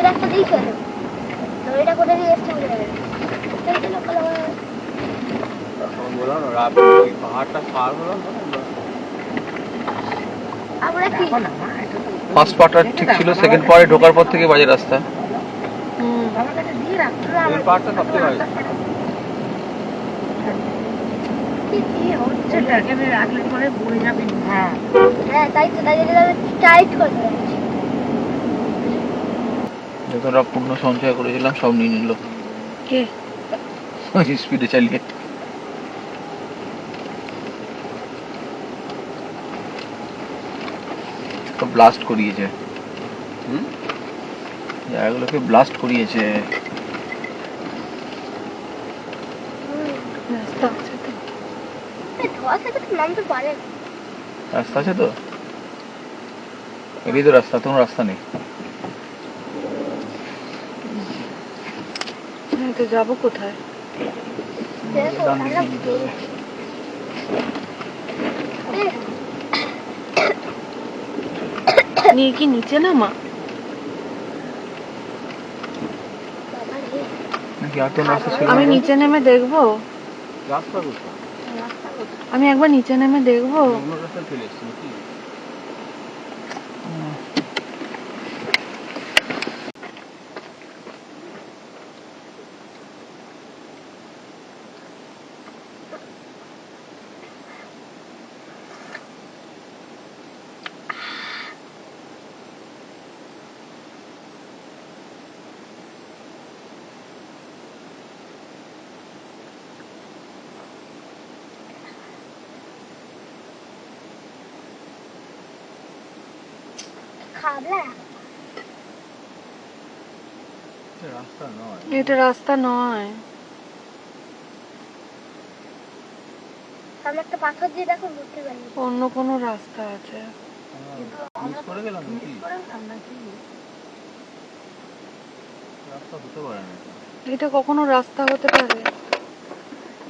রাস্তা দিয়ে চলে, এটা কোথা দিয়ে এসছে বলে বললাম না পাহাড়টা পার হলাম আমরা কি ফার্স্ট পার্টটা ঠিক ছিল, সেকেন্ড পার্টে ঢোকার পর থেকে বাজে রাস্তা। এই পাহাড়টা সবচেয়ে বাজে। হ্যাঁ তাই তো, তাই টাইট করে যাচ্ছি। যতটা পূর্ণ সঞ্চয় করেছিলাম সব নিয়ে নিল কে? স্পিডে চালিয়ে। তো ব্লাস্ট করিয়েছে, জায়গাগুলোকে ব্লাস্ট করিয়েছে। রাস্তা আছে তো, ধোয়া থেকে তো নামতে পারে। রাস্তা আছে তো, এটাই তো রাস্তা, কোনো রাস্তা নেই। তো যাবো কোথায়? নিয়ে কি নিচে নামা? আমি নিচে নেমে দেখবো, আমি একবার নিচে নেমে দেখবো। এটা রাস্তা নয়। সামনে একটা পাথর দিয়ে দেখো, ঘুরতে পারি। অন্য কোনো রাস্তা আছে। এটা কখনো রাস্তা হতে পারে?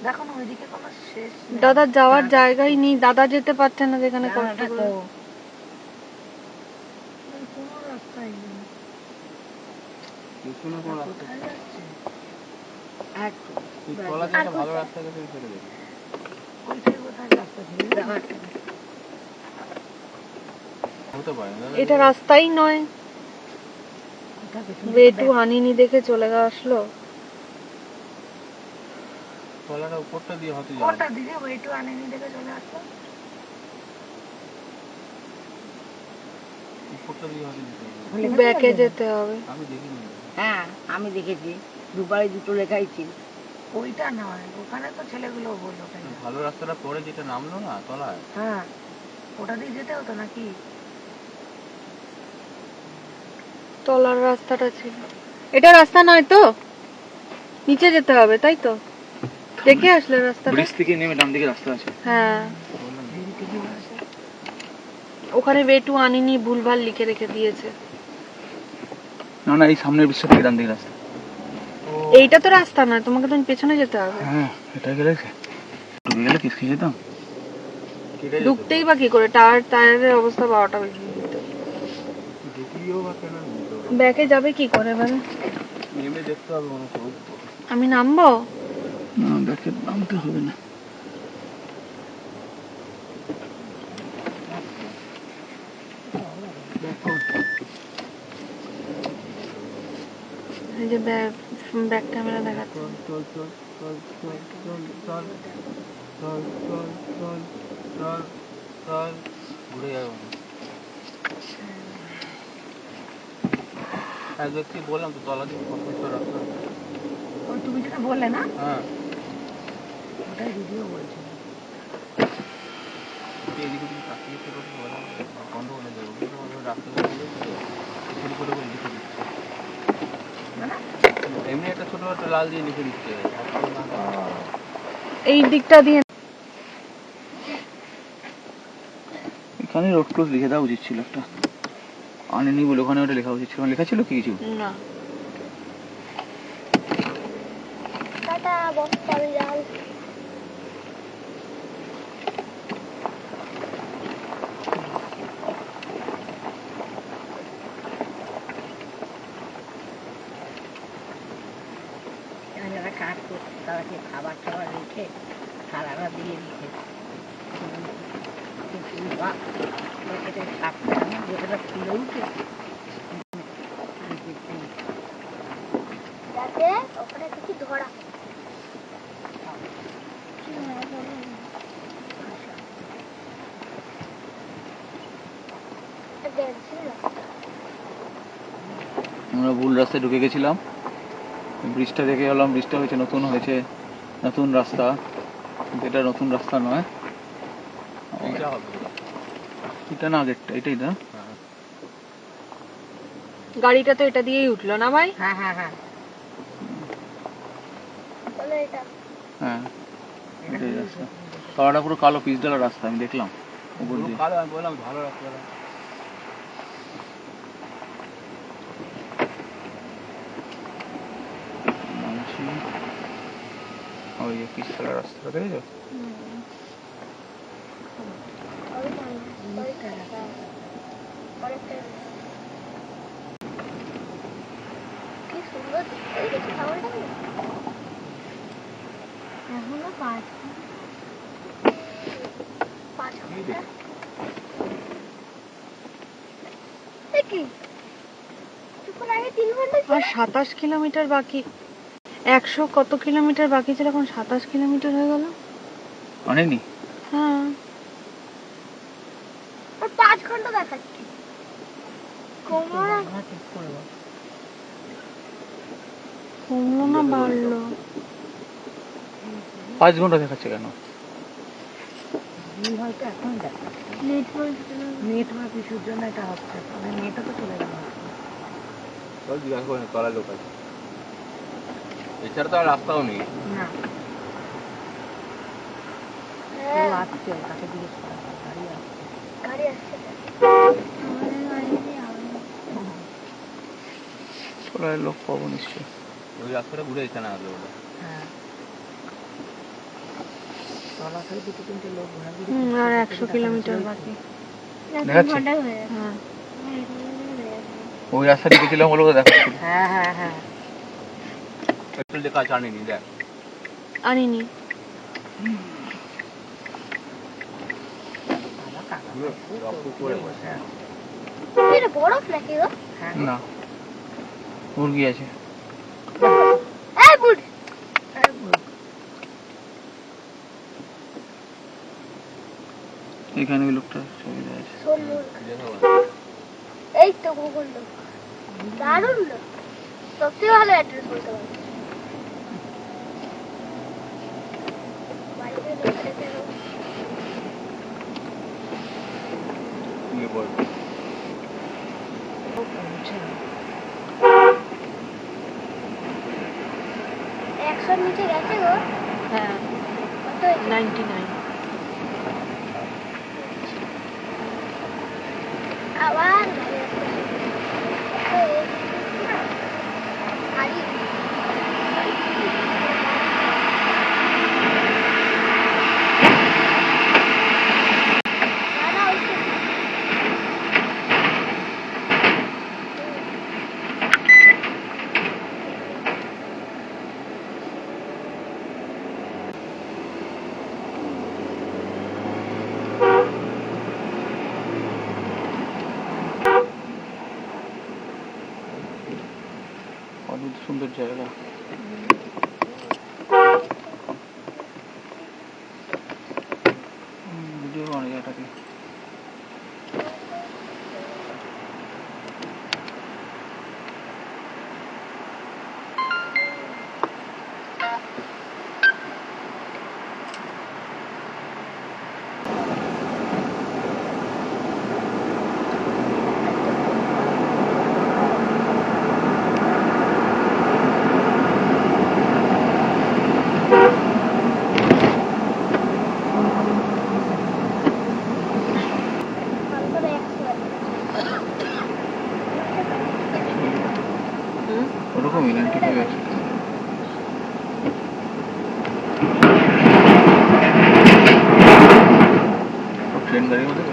দেখো না ওইদিকে কোনো শেষ নেই। দাদা যাওয়ার জায়গাই নেই, দাদা যেতে পারছে না যেখানে কষ্ট করে। কোনো রাস্তাই নেই। কোথায় যাচ্ছে? ভালো রাস্তা গেছে সেটা দেখি। ওইটাই কোথায় রাস্তা ছিল? হতে পারে না, এটা রাস্তাই নয়। বেটু আনিনি দেখে চলে আসলো। তলাটা উপরটা দিয়ে হয়তো যাবে। কোনটা দিদি ওইটু আনেনি দেখে চলে আসলো? উপরটা দিয়ে হয়তো যেতে হবে। ব্যাকে যেতে হবে। আমি দেখিনি। হ্যাঁ আমি দেখেছি, দুবারে দুটো লেখাই ছিল। ওইটা নয়, ওখানে তো ছেলেগুলো বললো তাই না? ভালো রাস্তাটা পরে যেটা নামলো না তলায়, হ্যাঁ ওটা দিয়ে যেতে হতো নাকি? তলার রাস্তাটা ছিল, এটা রাস্তা নয় তো, নিচে যেতে হবে তাই তো? দেখে আসলে রাস্তাটা ব্রিজ থেকে নেমে ডান দিকে রাস্তা আছে। হ্যাঁ ওখানে বেটু আনিনি ভুলভাল লিখে রেখে দিয়েছে। না না, এই সামনের ব্রিজটা থেকে ডান দিকে রাস্তা। এইটা তো রাস্তা নয়, তোমাকে তো পেছনে যেতে হবে। হ্যাঁ এটা গেলে ঢুকে গেলে কিসকে যেতাম। ঢুকতেই বা কি করে, টায়ারের অবস্থা 12টা বেজে যেত। ব্যাকে যাবে কি করে মানে? নেমে দেখতে হবে মনে হচ্ছে। আমি নামবো? না ব্যাকে নামতে হবে না। এই যে ব্যাক ক্যামেরা দেখাচ্ছে। চল চল চল চল চল চল চল চল চল চল চল ঘুরে যাবো। এক ব্যক্তি বললাম তো তলা দিয়ে কত সুন্দর রাস্তা। ওই তুমি যেটা বললে না, হ্যাঁ ওটাই দিদিও বলছিল। এদিকে ওদিকে তাকিয়ে একটু কথা বলা বন্ধ করে দেবো, কিন্তু রাস্তাগুলো ছোটো ছোটো করে লিখে দিচ্ছে। এমনি একটা ছোট একটা লাল দিয়ে লিখে দিচ্ছে। এই দিকটা দিয়ে এখানে রোড ক্লোজ লিখে দেওয়া উচিত ছিল একটা, আনেনি বলে ওখানে ওটা লেখা উচিত ছিল। লেখা ছিল কি কিছু? না। টাটা বস্তা বিড়াল। যারা কাজ করছে তাদেরকে খাবার টাবার রেখে থালাটা দিয়ে দিচ্ছে এটা সাপটা আমার যেটা ফুলে উঠে যাতে ওখানে কিছু ধরা আমরা ভুল রাস্তায় ঢুকে গেছিলাম, ব্রিজটা দেখে গেলাম, ব্রিজটা হয়েছে নতুন রাস্তা, কিন্তু এটা নতুন রাস্তা নয়, এইটা হবে এটা না আগেরটা, এটাই না। গাড়িটা তো এটা দিয়েই উঠলো না ভাই? হ্যাঁ হ্যাঁ হ্যাঁ হ্যাঁ এটাই রাস্তা। তলাটা পুরো কালো পিচ ডালা রাস্তা, আমি দেখলাম উপর দিয়ে। কালো, আমি বললাম ভালো রাস্তা। নামছি, ওই যে পিচ ডালা রাস্তাটা দেখেছো? কি সুন্দর দেখতে খাবারটা এখনো 5 ঘন্টা কি কিছুক্ষণ আগে 3 ঘন্টা ছিল। আর 27 কিলোমিটার বাকি। 100 কত কিলোমিটার বাকি ছিল, এখন 27 কিলোমিটার হয়ে গেল। অনেকনি। হ্যাঁ আর 5 ঘন্টা দেখাচ্ছে। কমলো না কমলো না বাড়লো? 5 ঘন্টা দেখাচ্ছে কেন? হয়তো এখন দেখাচ্ছে নেটওয়ার্ক ইস্যুর জন্য এটা হচ্ছে, মানে নেটও তো চলে গেল। চল জিজ্ঞাসা করে তলায় লোক আছে, এছাড়া তো আর রাস্তাও নেই। না কেউ আসছে, তাকে জিজ্ঞেস করা গাড়ি আসছে। গাড়ি আসছে তলায় লোক পাবো নিশ্চয়। ওই রাস্তাটা ঘুরে এখানে আসবে বলে। হ্যাঁ চলাফেরা 2-3টে লোক ঘোরাঘুরি আর 100 কিলোমিটার বাকি। দেখাচ্ছে? ঘন্টা হয়ে গেছে। হ্যাঁ ওই রাস্তা ঢুকেছিলাম বলে তো দেখাচ্ছিল। হ্যাঁ হ্যাঁ হ্যাঁ একটু লেখা আছে আনিনি, দেখ আনিনি। বাবা কাকা পুরো রক্ত পড়ে বসে আছে। এটা বরফ নাকি গো? হ্যাঁ না, মুরগি আছে। এই বুড়ি এখানে ওই লোকটা ছবি দেওয়া আছে। শোন লোক। জিজ্ঞাসা করে। এই তো গুগল লোক দারুণ লোক, সবচেয়ে ভালো অ্যাড্রেস বলতে পারবো। বাড়িতে রেখে রেখে এলো। নিয়ে বল। ও পৌঁছে না। 100 নিচে গেছে গো। হ্যাঁ কত হয়েছে? 99। আবার গাড়ি অদ্ভুত সুন্দর জায়গা। ভিডিও বানাই জায়গাটাকে। ভালো করে 100 ওরকমই 95 আছে। ট্রেন গাড়ির মধ্যে তো?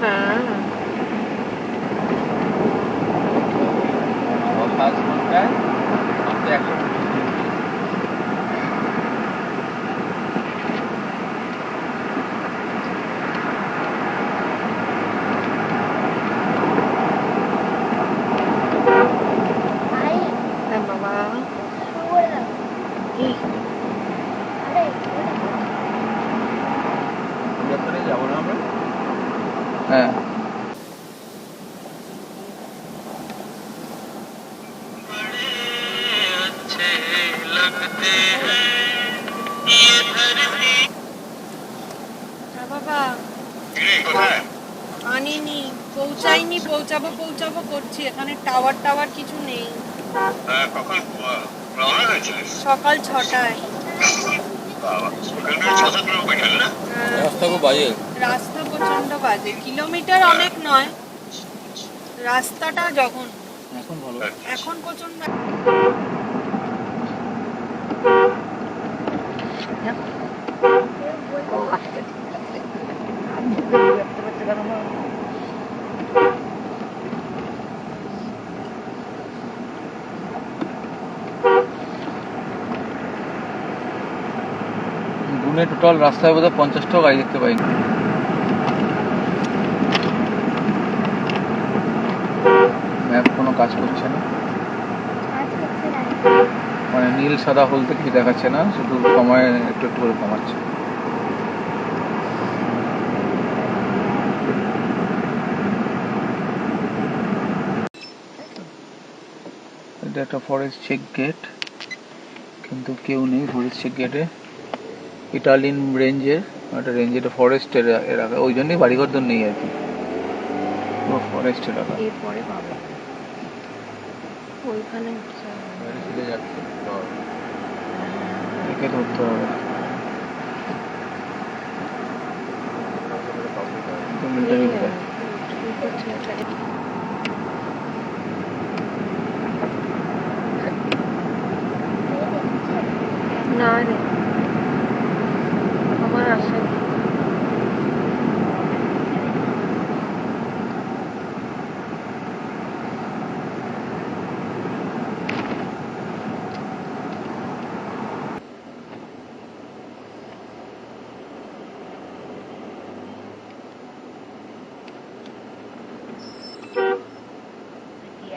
হ্যাঁ সব 5 ঘন্টায় মাত্র 125 কিলোমিটার। হ্যাঁ বাবা, আনিনি, পৌঁছাইনি, পৌঁছাবো পৌঁছাবো করছি, এখানে টাওয়ার টাওয়ার কিছু নেই। সকাল 6টায়। হ্যাঁ, রাস্তা খুব বাজে। রাস্তা প্রচন্ড বাজে, কিলোমিটার অনেক নয়, রাস্তাটা যখন এখন ভালো। এখন প্রচন্ড। গুনে টোটাল রাস্তায় বোধহয় 50টাও গাড়ি দেখতে পাইনি। ম্যাপ কোনো কাজ করছে না, কাজ করছে না। মানে নীল সাদা হলতে কিছু দেখাচ্ছে না, শুধু সময় একটু একটু করে কমাচ্ছে। এটা একটা ফরেস্ট চেক গেট, কিন্তু কেউ নেই ফরেস্ট চেক গেটে। ইটালিয়ান রেঞ্জের একটা রেঞ্জের ফরেস্টের এলাকা, ওই জন্যই বাড়িঘর তো নেই আর কি, পুরো ফরেস্ট এলাকা। এরপরে পাবো ওইখানে গাড়ি ফিরে যাচ্ছে, একে ধরতে হবে। তো মিলিটারি কোথায়? না রে, আমার আসে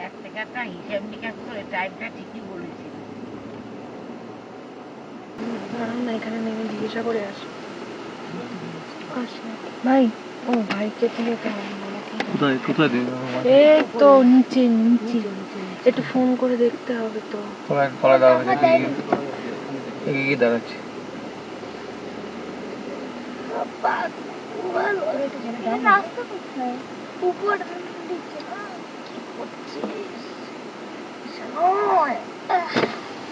এক থেকে একটা হিসাব নিকাশ করে টাইমটা ঠিকই বলেছিল। না, এখানে নেমে জিজ্ঞাসা করে আসি। ভাই, ও ভাইকে দিয়ে কোথায় কোথায় দেবে? এই তো নিচে নিচে, একটু ফোন করে দেখতে হবে তো। কলা দাঁড়াচ্ছে, এগিয়ে দাঁড়াচ্ছে। রাস্তা কোথায়? উপর দিকে। কি করছিস?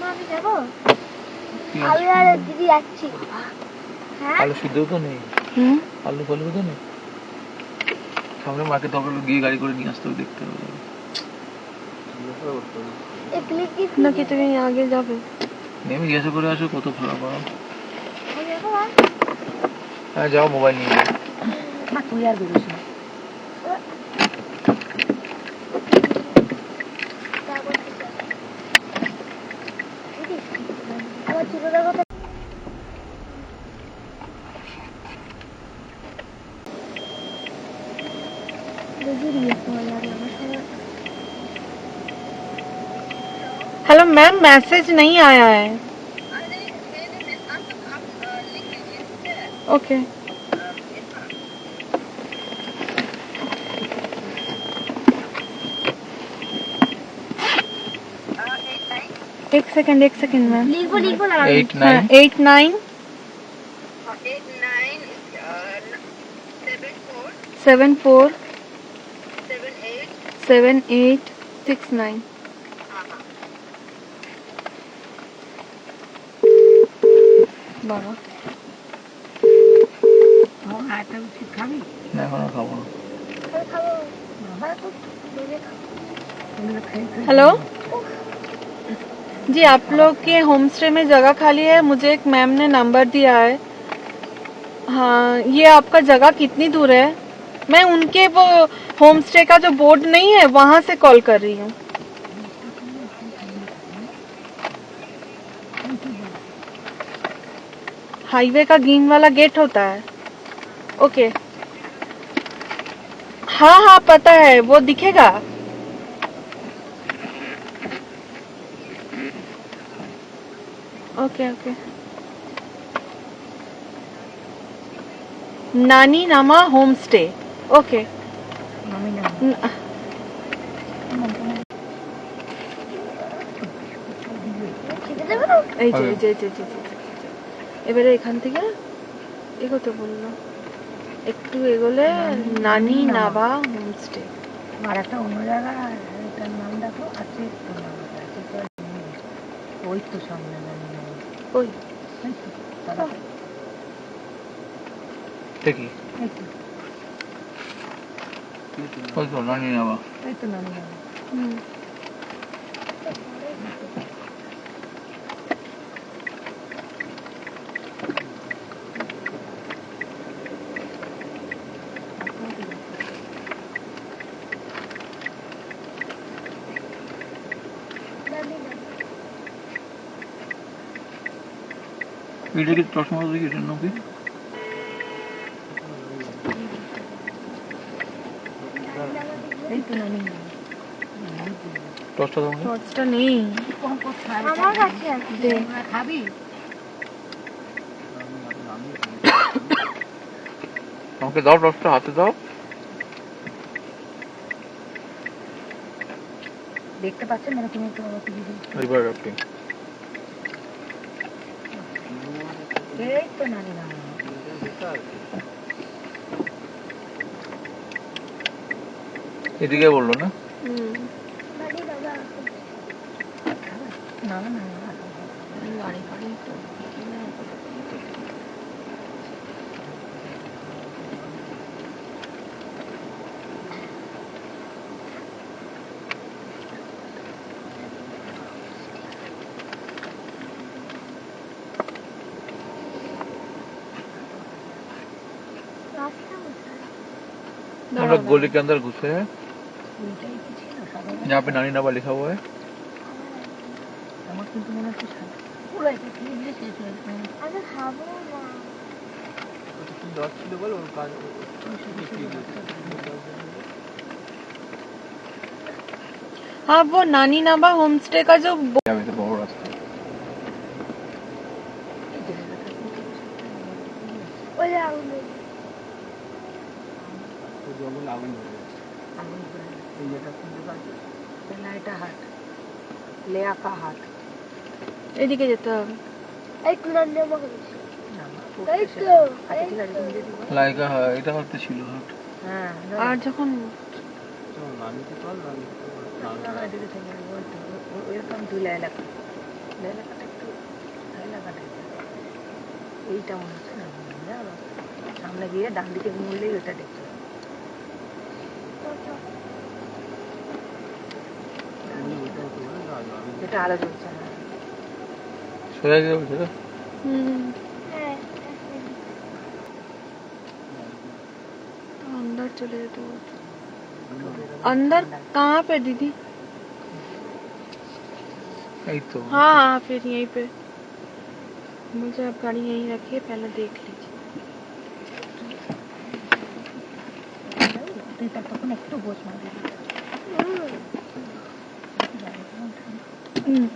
মা, আমি যাবো। আমি আর দিদি যাচ্ছি। হ্যাঁ, আলু সিদ্ধ তো নেই, আলু ফালু তো নেই। সামনে মাকে তখন গিয়ে গাড়ি করে নিয়ে আসতে হবে, দেখতে হবে। নাকি তুমি আগে যাবে? নেমে জিজ্ঞাসা করে আসো কত ভাড়া পাও। আমি যাবো না। হ্যাঁ যাও, মোবাইল নিয়ে যাও। মা তুই আর বেরোস না। আমার ছোটটার কথা हेलो मैम, मैसेज नहीं आया है। ओके, एक सेकंड मैम। লিখবো লিখবো না। 8-9 89 74 78 69। বাবা, আমার খাওয়াটা উচিত খাবি? না এখনো খাবো না। খাবো বাবা, তো বলে খাবো। हेलो जी, आप लोग के होम स्टे में जगह खाली है, मुझे एक मैम ने नंबर दिया है। हाँ, ये आपका जगह कितनी दूर है? मैं उनके वो होम स्टे का जो बोर्ड नहीं है वहां से कॉल कर रही हूँ। हाईवे का ग्रीन वाला गेट होता है। ओके, हाँ हाँ पता है, वो दिखेगा। ओके ओके, नानी नामा होम स्टे। ओके, আমি না খিদে দেবে না? এই যে এই যে এই যে, এই যে, এই যে, এই যে। এবারে এখান থেকে এগোতে বললো, একটু এগোলে নানি নাবা হোমস্টে। আর একটা অন্য জায়গায় এটার নাম দেখো, আছে তো নাম আছে তো, ওই তো সামনে নানি নাম, ওই এই তো দাদা, দেখি এই তো, ওই তো নানি নাবা। এই তো নানি নাম। হুম। নানি না। এটা কি চশমা দেখি এটার নাম কি? এই তো নানি নাম। টর্চটা দাও আমাকে। টর্চটা নেই। কোন কোথায় আমার কাছে আছে। দে। খাবি? আমাকে দাও টর্চটা, হাতে দাও। দেখতে পাচ্ছেন না, তুমি একটু আমাকে দিয়ে দিন। River rafting. এই তো নানি নাম। এদিকে বললো না? হুম। নানি বাবা আছে। না না, বাড়ি বাড়ি তো কিনা কতগুলো দেখতে। রাস্তা কোথায়? हम लोग गोली के अंदर घुसे हैं এইটাই কি ছিল সাদা? जहाँ पे नानी नाबा लिखा हुआ है। আমার কিন্তু মনে হচ্ছে সাদা। পুরো এটা কি দিয়ে শেষ হয়েছে? আমি খাবো না। हाँ वो नानी नाबा होमस्टे का जो जावे तो बहुत रास्ता। এই জায়গাটা কিন্তু ওই যে আগুন লেগে। আগুন ধরে এই যেটা কি লেখা আছে? লাইটা হাট, লেয়াকা হাট। এদিকে যেতে হবে। এই তো নানি বাবা করেছে। না, এই পড়তে তো, আচ্ছা এই ঠিক আছে, তো। তুমি যদি বলো। लाइका है इटा होते ছিল হাট। হ্যাঁ, আর যখন এদিকে চলে যাবো। ওই তো ওয়েলকাম টু লে এলাকা। লে এলাকাটা একটু এলাকা টাইপের। এইটা মনে হচ্ছে না, জানো সামনে গিয়ে ডান দিকে মুড়লেই ওটা দেখতে পাবে। এটা আলো জ্বলছে না। সোজা গিয়ে বলছে না হুম হ্যাঁ, अंदर चले तो अंदर कहाँ पे दीदी? এই তো हाँ हाँ फिर यहीं पे मुझे आप गाड़ी यहीं रखिए, पहले देख लीजिए। তুই ততক্ষণ একটু বস না দিদি।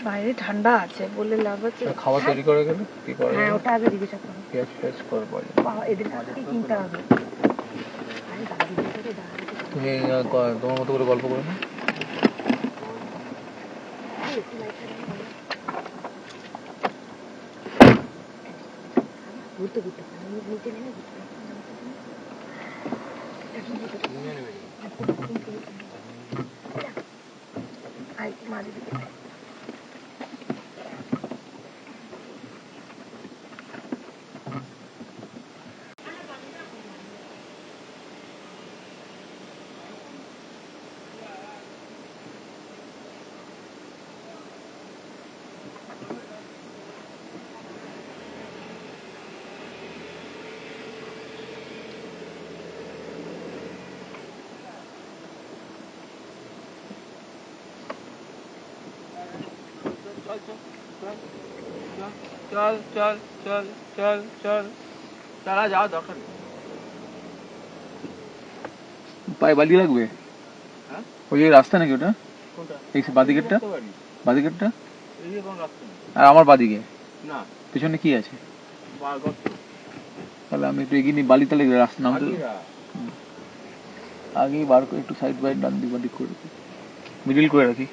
বাইরে ঠান্ডা আছে বলে লাভ আছে। খাবার তৈরি করে গেলে কি করে? হ্যাঁ, ওটা আগে জিজ্ঞাসা করো। পেঁয়াজ ফেস করে পড়ে। এদের কাছ থেকে কিনতে হবে। আরে গাড়ি দিয়ে করে দাঁড়াতে তুমি তোমার মতো করে গল্প করো না। একটু লাইটটা দাও না। ঘুরতে ঘুরতে নিচে নেমে ঘুরতে মাঝে দিকে চল চল চল চল চল তারা যাওয়া দরকার নেই। পায়ে বালি লাগবে? হ্যাঁ? ওই যে রাস্তা নাকি ওটা? কোনটা? এই বাদিকেরটা? করতে পারি। বাদিকেরটা? এদিকে কোনো রাস্তা নেই। আর আমার বাদিকে না, পিছনে কি আছে? গর্ত। তাহলে আমি একটু এগিয়ে নিই, বালি তাহলে রাস্তা নামতে আগিরা। আগেই বার করে একটু সাইড বাইড ডান দিক বাদিক করে রাখি, মিডিল করে রাখি।